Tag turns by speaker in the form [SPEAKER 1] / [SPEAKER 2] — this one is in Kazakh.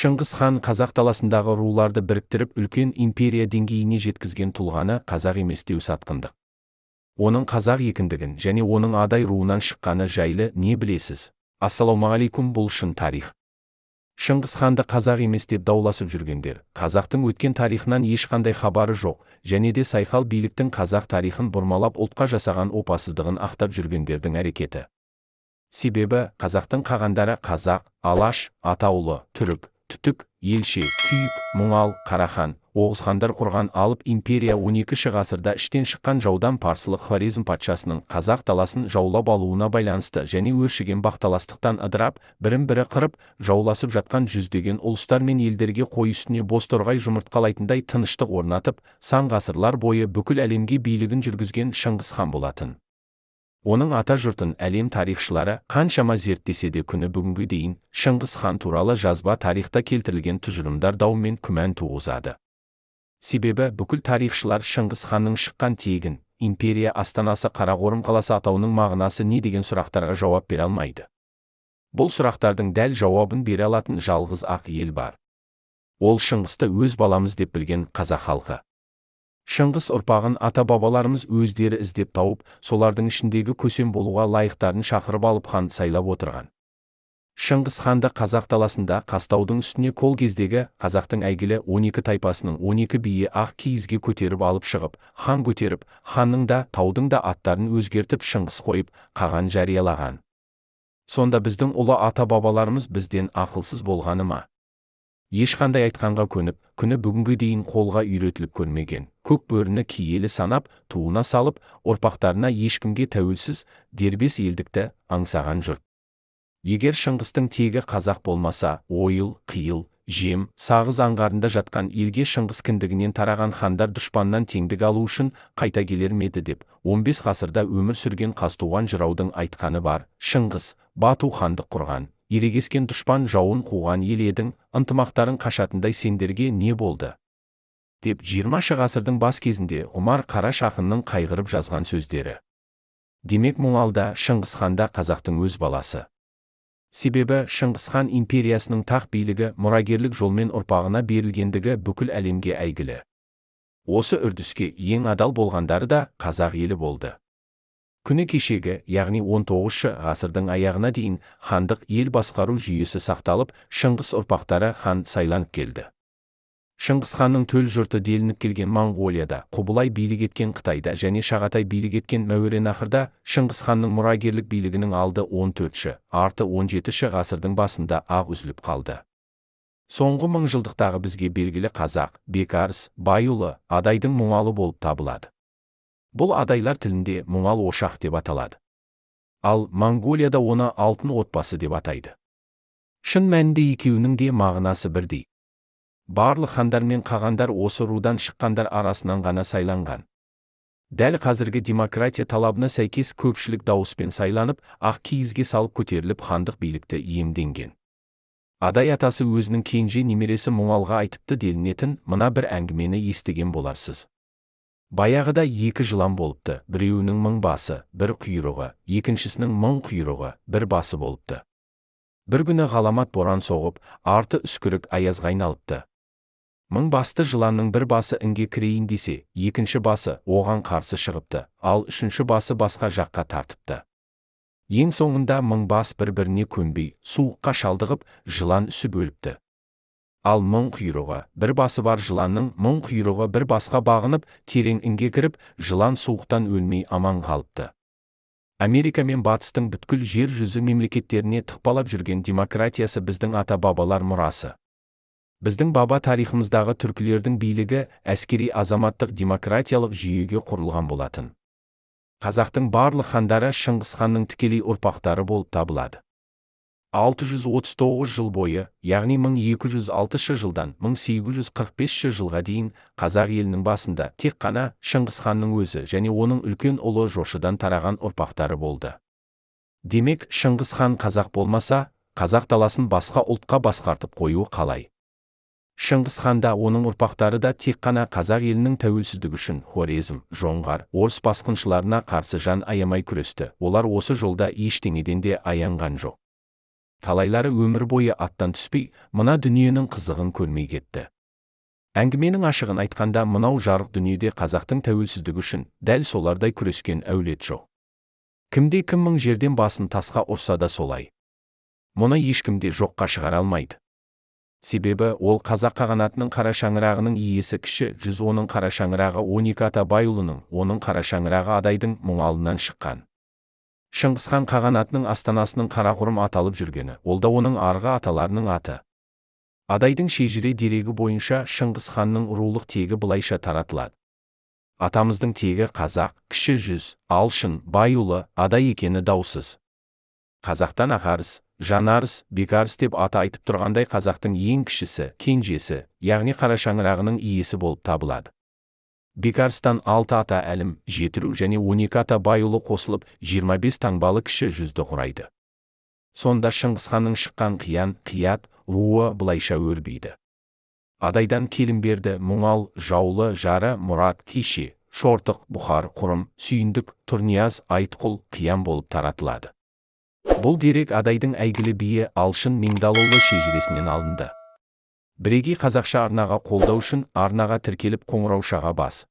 [SPEAKER 1] Шыңғыс хан қазақ даласындағы руларды біріктіріп үлкен империя деңгейіне жеткізген тұлғаны қазақ емес деу сатқындық. Оның қазақ екендігін және оның Адай руынан шыққаны жайлы не білесіз? Ассалаумағалейкум, бұл шын тарих. Шыңғыс ханды қазақ емес деп дауласып жүргендер, қазақтың өткен тарихынан ешқандай хабары жоқ, және де сайқал биліктің қазақ тарихын бұрмалап ұлтқа жасаған опасыздығын ақтап жүргендердің әрекеті. Себебі, қазақтың қағандары қазақ, алаш, атаулы, түрік, түтік, елші, күйік, мұңал, қарахан, оғызхандар құрған алып империя 12-ші ғасырда іштен шыққан жаудан парсылық Хорезм патшасының қазақ даласын жаулап алуына байланысты және өршіген бақталастықтан ыдырап, бірін-бірі қырып, жауласып жатқан жүздеген ұлыстар мен елдерге қой үстіне бозторғай жұмыртқалайтындай тыныштық орнатып, сан ғасырлар бойы бүкіл әлемге билігін жүргізген Шыңғыс хан болатын. Оның ата жұртын әлем тарихшылары қаншама зерттесе де күні бүгінге дейін Шыңғыс хан туралы жазба тарихта келтірілген тұжырымдар дау мен күмән туғызады. Себебі бүкіл тарихшылар Шыңғыс ханның шыққан тегін, империя астанасы Қарақорым қаласы атауының мағынасы не деген сұрақтарға жауап бере алмайды. Бұл сұрақтардың дәл жауабын бере алатын жалғыз ақ ел бар. Ол Шыңғысты өз баламыз деп білген қазақ халқы. Шыңғыс ұрпағын ата-бабаларымыз өздері іздеп тауып, солардың ішіндегі көсем болуға лайықтарын шақырып алып хан сайлап отырған. Шыңғыс ханды қазақ даласында Қастаудың үстіне кол кездегі қазақтың әйгілі 12 тайпасының 12 биі ақ киізге көтеріп алып шығып, хан көтеріп, ханның да таудың да аттарын өзгертіп Шыңғыс қойып, қаған жариялаған. Сонда біздің ұлы ата-бабаларымыз бізден ақылсыз болғаны ма? Ешқандай айтқанға көніп, күні бүгінге дейін қолға үйретіліп көрмеген, көк бөріні киелі санап, туына салып, ұрпақтарына ешкімге тәуелсіз, дербес елдікті аңсаған жұрт. Егер Шыңғыстың тегі қазақ болмаса, ойыл, қиыл, жем, сағыз аңғарында жатқан елге Шыңғыс кіндігінен тараған хандар дұшпаннан теңдік алу үшін қайта келер ме еді деп, 15 ғасырда өмір сүрген Қазтуған жыраудың айтқаны бар. Шыңғыс, Бату хандық құрған, ерегескен дұшпан жауын қуған ел едің, ынтымақтарын қашатындай сендерге не болды? Деп 20-шы ғасырдың бас кезінде Ғұмар Қараш ақынның қайғырып жазған сөздері. Демек мұңалда Шыңғыс ханда қазақтың өз баласы. Себебі Шыңғыс хан империясының тақ билігі мұрагерлік жолмен ұрпағына берілгендігі бүкіл әлемге әйгілі. Осы үрдіске ең адал болғандары да қазақ елі болды. Күні кешегі, яғни 19-шы ғасырдың аяғына дейін хандық ел басқару жүйесі сақталып, Шыңғыс ұрпақтары хан сайланып келді. Шыңғыс ханның төл жұрты делініп келген Моңғолияда, Құбылай билік еткен Қытайда және Шағатай билік еткен Мәуереннахрда Шыңғыс ханның мұрагерлік билігінің алды 14-ші, арты 17-ші ғасырдың басында ақ үзіліп қалды. Соңғы мыңжылдықтағы бізге белгілі қазақ, бекарыс, байұлы, адайдың мұңалы болып табылады. Бұл адайлар тілінде мұңал ошақ деп аталады. Ал Моңғолияда оны алтын отбасы деп атайды. Шын мәнінде екеуінің де мағынасы бірдей. Барлық хандар мен қағандар осы рудан шыққандар арасынан ғана сайланған. Дәл қазіргі демократия талабына сәйкес көпшілік дауыспен сайланып, ақ киізге салып көтеріліп хандық билікті иемденген. Адай атасы өзінің кенже немересі Мұңалға айтыпты делінетін мына бір әңгімені естіген боларсыз. Баяғыда екі жылан болыпты, біреуінің 1000 басы, бір құйрығы, екіншісінің 1000 құйрығы, бір басы болыпты. Бір күні ғаламат боран соғып, арты үскірік аязға айналыпты. 1000 басты жыланның бір басы інге кірейін десе, екінші басы оған қарсы шығыпты, ал үшінші басы басқа жаққа тартыпты. Ең соңында 1000 бас бір-біріне көнбей, суыққа шалдығып, жылан үсіп өліпті. Ал 1000 құйрығы, бір басы бар жыланның 1000 құйрығы бір басқа бағынып, терең інге кіріп, жылан суықтан өлмей аман қалыпты. Америка мен батыстың бүткіл жер жүзі мемлекеттеріне тықпалап жүрген демократиясы біздің ата-бабалар мұрасы. Біздің баба тарихымыздағы түркілердің билігі әскери азаматтық демократиялық жүйеге құрылған болатын. Қазақтың барлық хандары Шыңғыс ханның тікелей ұрпақтары болып табылады. 639 жыл бойы, яғни 1206 жылдан 1845 жылға дейін қазақ елінің басында тек қана Шыңғыс ханның өзі және оның үлкен ұлы Жошыдан тараған ұрпақтары болды. Демек, Шыңғыс хан қазақ болмаса, қазақ даласын басқа ұлтқа басқартып қоюы қалай? Шыңғыс ханда оның ұрпақтары да тек қана қазақ елінің тәуелсіздігі үшін Хорезм, жоңғар, орыс басқыншыларына қарсы жан аямай күресті. Олар осы жолда ештеңеден де аянған жоқ. талайлары өмір бойы аттан түспей, мына дүниенің қызығын көрмей кетті. Әңгіменің ашығын айтқанда, мынау жарық дүниеде қазақтың тәуелсіздігі үшін дәл солардай күрескен әулет жоқ. Кім мың жерден басын тасқа ұрса да солай. Мұны ешкім де жоққа шығара алмайды. Себебі ол қазақ қағанатының қара шаңырағының иесі кіші жүз, оның қара шаңырағы 12 ата байұлының, оның қара шаңырағы Адайдың мұңалынан шыққан. Шыңғысхан қағанатының астанасының Қарақұрым аталып жүргені, ол да оның арғы аталарының аты. Адайдың шежіре дерегі бойынша Шыңғысханның рулық тегі былайша таратылады. Атамыздың тегі қазақ, кіші жүз, алшын, байұлы, Адай екені даусыз. Қазақтан Ақарыс, Жанарыс, Бекарыс деп аты айтып тұрғандай, қазақтың ең кішісі, кенжесі, яғни қара шаңырағының иесі болып табылады. Бекарыстан 6 ата әлім, жетіру және 12 ата байұлы қосылып 25 таңбалы кіші жүзді құрайды. Сонда Шыңғысханның шыққан қиян, қият руы былайша өрбиді. Адайдан Келімберді, Мұңал, Жаулы, Жары, Мұрат, Кеше, Шортық, Бұхар, Құрым, Сүйіндік, Тұрнияз, Айтқұл, Қиян болып таратылады. Бұл дерек Адайдың әйгілі биі Алшын Меңдалұлы шежіресінен алынды. Бірегей қазақша арнаға қолдау үшін арнаға тіркеліп қоңыраушаға бас.